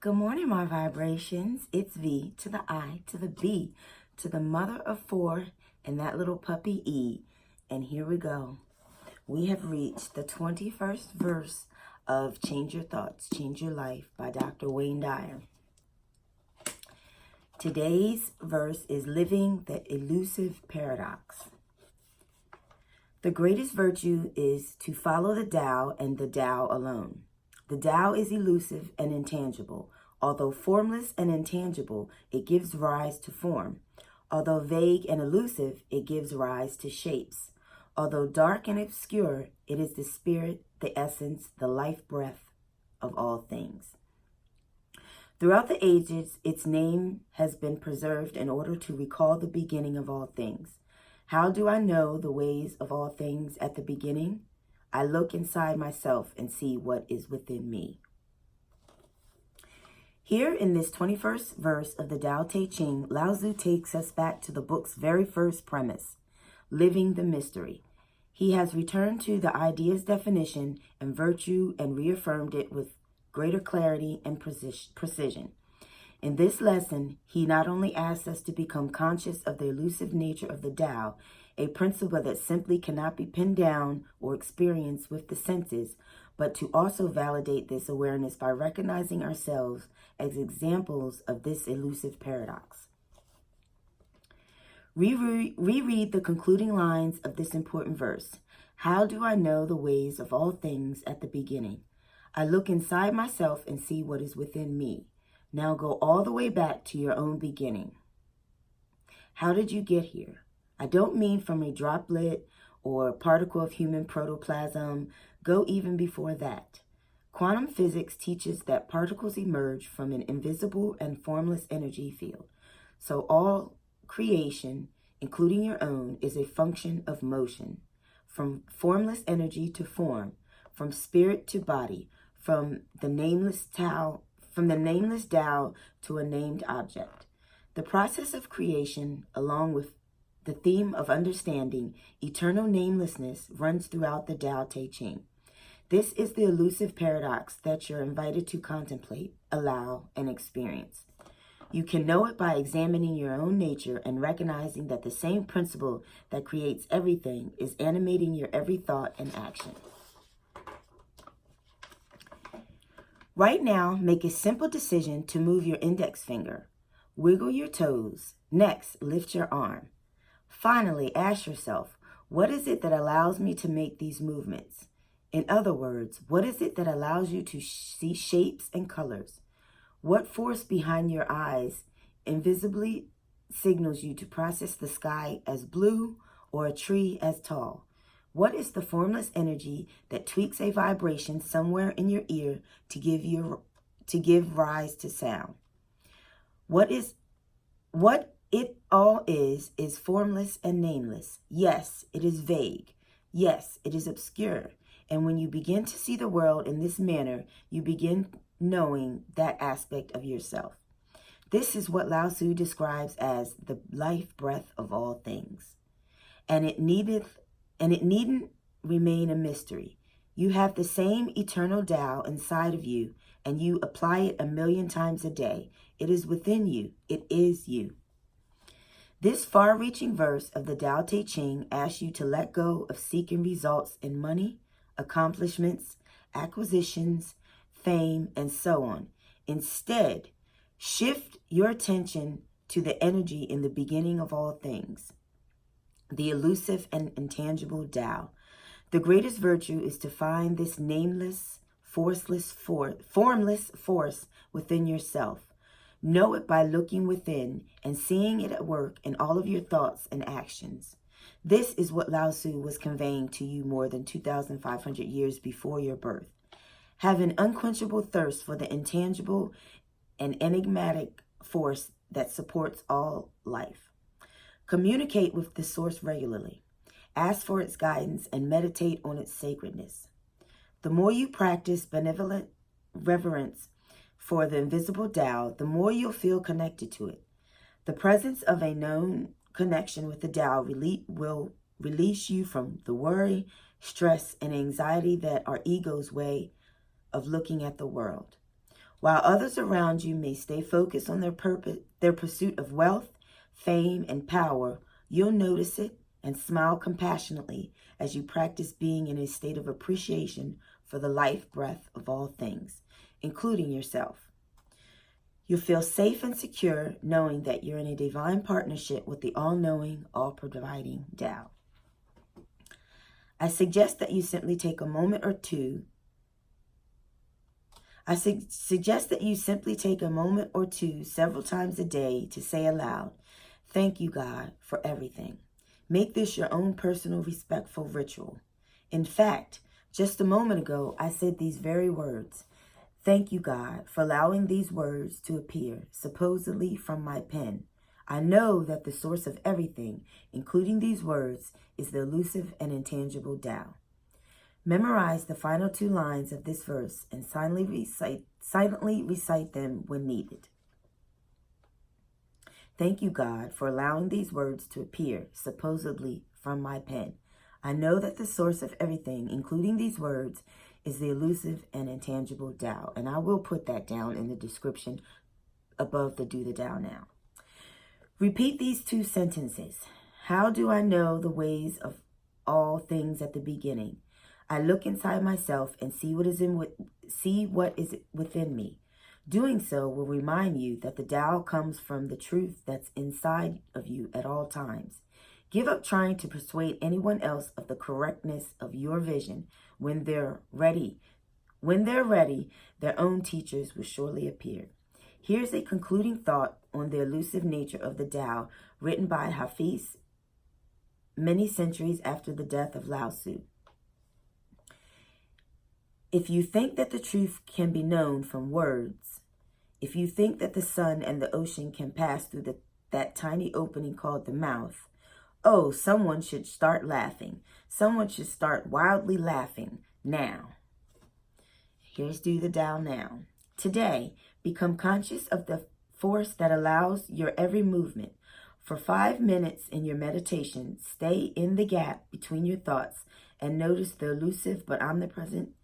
Good morning, my vibrations. It's V to the I to the B to the mother of four and that little puppy E. And here we go. We have reached the 21st verse of Change Your Thoughts, Change Your Life by Dr. Wayne Dyer. Today's verse is Living the Elusive Paradox. The greatest virtue is to follow the Tao and the Tao alone. The Tao is elusive and intangible. Although formless and intangible, it gives rise to form. Although vague and elusive, it gives rise to shapes. Although dark and obscure, it is the spirit, the essence, the life breath of all things. Throughout the ages, its name has been preserved in order to recall the beginning of all things. How do I know the ways of all things at the beginning? I look inside myself and see what is within me. Here in this 21st verse of the Tao Te Ching, Lao Tzu takes us back to the book's very first premise, living the mystery. He has returned to the idea's definition and virtue and reaffirmed it with greater clarity and precision. In this lesson, he not only asks us to become conscious of the elusive nature of the Tao, a principle that simply cannot be pinned down or experienced with the senses, but to also validate this awareness by recognizing ourselves as examples of this elusive paradox. Reread the concluding lines of this important verse. How do I know the ways of all things at the beginning? I look inside myself and see what is within me. Now go all the way back to your own beginning. How did you get here? I don't mean from a droplet or particle of human protoplasm. Go even before that. Quantum physics teaches that particles emerge from an invisible and formless energy field. So all creation, including your own, is a function of motion. From formless energy to form, from spirit to body, from the nameless Tao to a named object. The process of creation, along with the theme of understanding eternal namelessness, runs throughout the Tao Te Ching. This is the elusive paradox that you're invited to contemplate, allow, and experience. You can know it by examining your own nature and recognizing that the same principle that creates everything is animating your every thought and action. Right now, make a simple decision to move your index finger. Wiggle your toes. Next, lift your arm. Finally, ask yourself, what is it that allows me to make these movements? In other words, what is it that allows you to see shapes and colors? What force behind your eyes invisibly signals you to process the sky as blue or a tree as tall? What is the formless energy that tweaks a vibration somewhere in your ear to give rise to sound? What it all is formless and nameless. Yes, it is vague. Yes, it is obscure. And when you begin to see the world in this manner, you begin knowing that aspect of yourself. This is what Lao Tzu describes as the life breath of all things. And it needn't remain a mystery. You have the same eternal Tao inside of you, and you apply it 1,000,000 times a day. It is within you. It is you. This far-reaching verse of the Tao Te Ching asks you to let go of seeking results in money, accomplishments, acquisitions, fame, and so on. Instead, shift your attention to the energy in the beginning of all things, the elusive and intangible Tao. The greatest virtue is to find this nameless, formless force within yourself. Know it by looking within and seeing it at work in all of your thoughts and actions. This is what Lao Tzu was conveying to you more than 2,500 years before your birth. Have an unquenchable thirst for the intangible and enigmatic force that supports all life. Communicate with the source regularly. Ask for its guidance and meditate on its sacredness. The more you practice benevolent reverence for the invisible Tao, the more you'll feel connected to it. The presence of a known connection with the Tao will release you from the worry, stress, and anxiety that are ego's way of looking at the world. While others around you may stay focused on their pursuit of wealth, fame, and power, you'll notice it and smile compassionately as you practice being in a state of appreciation for the life breath of all things, including yourself. You'll feel safe and secure knowing that you're in a divine partnership with the all-knowing, all-providing Tao. I suggest that you simply take a moment or two several times a day to say aloud, "Thank you, God, for everything." Make this your own personal, respectful ritual. In fact, just a moment ago, I said these very words. Thank you, God, for allowing these words to appear, supposedly from my pen. I know that the source of everything, including these words, is the elusive and intangible Tao. Memorize the final 2 lines of this verse and silently recite them when needed. Thank you, God, for allowing these words to appear, supposedly from my pen. I know that the source of everything, including these words, is the elusive and intangible Tao. And I will put that down in the description above the Do the Tao Now. Repeat these 2 sentences. How do I know the ways of all things at the beginning? I look inside myself and see what is within me. Doing so will remind you that the Tao comes from the truth that's inside of you at all times. Give up trying to persuade anyone else of the correctness of your vision. When they're ready, their own teachers will surely appear. Here's a concluding thought on the elusive nature of the Tao, written by Hafiz many centuries after the death of Lao Tzu. If you think that the truth can be known from words, if you think that the sun and the ocean can pass through that tiny opening called the mouth, oh, someone should start laughing. Someone should start wildly laughing now. Here's Do the Tao Now. Today, become conscious of the force that allows your every movement. For 5 minutes in your meditation, stay in the gap between your thoughts and notice the elusive but omnipresent,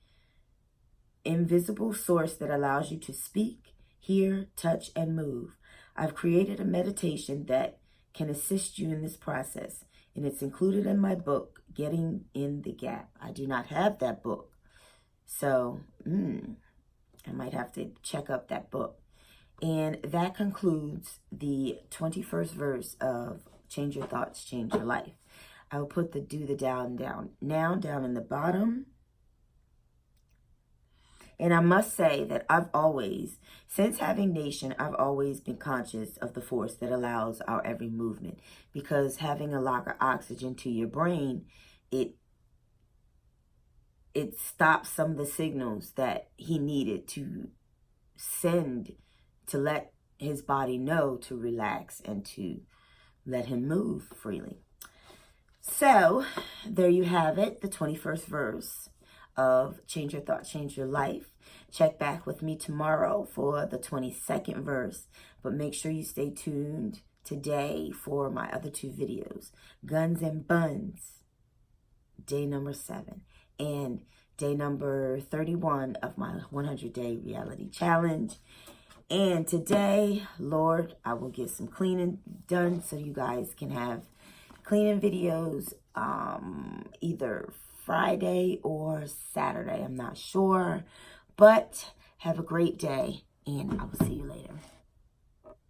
invisible source that allows you to speak, hear, touch, and move. I've created a meditation that can assist you in this process, and it's included in my book, Getting in the Gap. I do not have that book, so I might have to check up that book. And that concludes the 21st verse of Change Your Thoughts, Change Your Life. I will put the Do the Tao Now down in the bottom. And I must say that I've always, since having Nation, I've always been conscious of the force that allows our every movement. Because having a lack of oxygen to your brain, it stops some of the signals that he needed to send to let his body know to relax and to let him move freely. So, there you have it, the 21st verse of Change Your Thoughts, Change Your Life. Check back with me tomorrow for the 22nd verse, but make sure you stay tuned today for my other 2 videos, Guns and Buns, day number 7, and day number 31 of my 100-day reality challenge. And today, Lord, I will get some cleaning done so you guys can have cleaning videos either Friday or Saturday. I'm not sure, but have a great day, and I will see you later.